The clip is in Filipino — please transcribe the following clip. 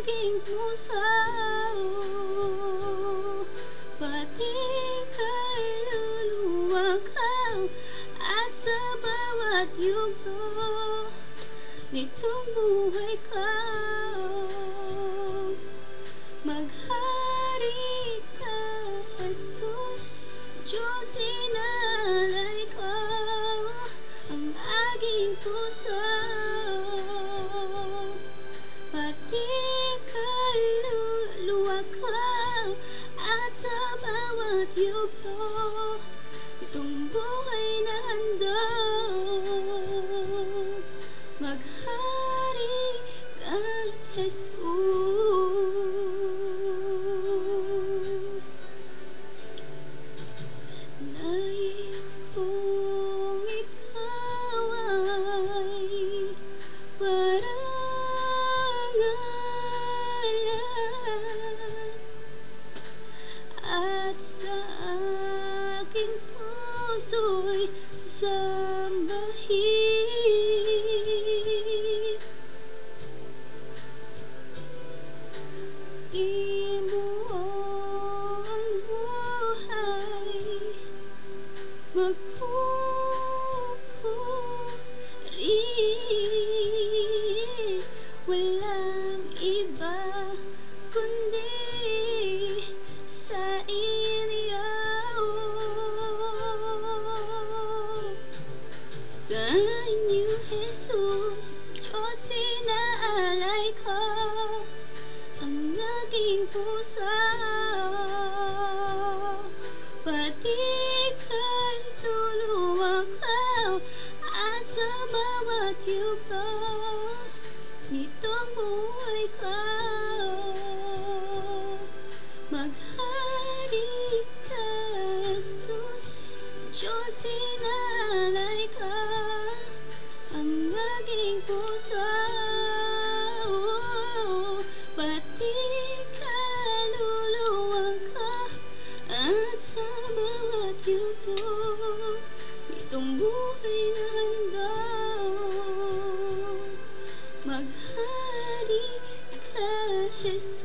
aking puso, pati kaluluwa ko, at sa bawat yugto nitong buhay ko. Maghari ka, Jesus, Diyos inalay ko ang aking puso, pati kaluluwa ko, at sa bawat yugto itong buhay na handog. Maghari ka, Jesus. Nais kong ikaw ay parangalan, at sa aking puso'y sambahin. Ibuo ang buhay, magpupuri, walang iba kundi sa iyo. Sa inyo, Jesus, Diyos inaalay ko ang aking puso, pati kaluluwa ko, at sa bawat yugto nitong buhay ko. Maghari ka, Jesus, Diyos inalay ko ang aking puso, pati kaluluwa ko, at sa bawat yugto nitong buhay na handog. Maghari ka, Jesus.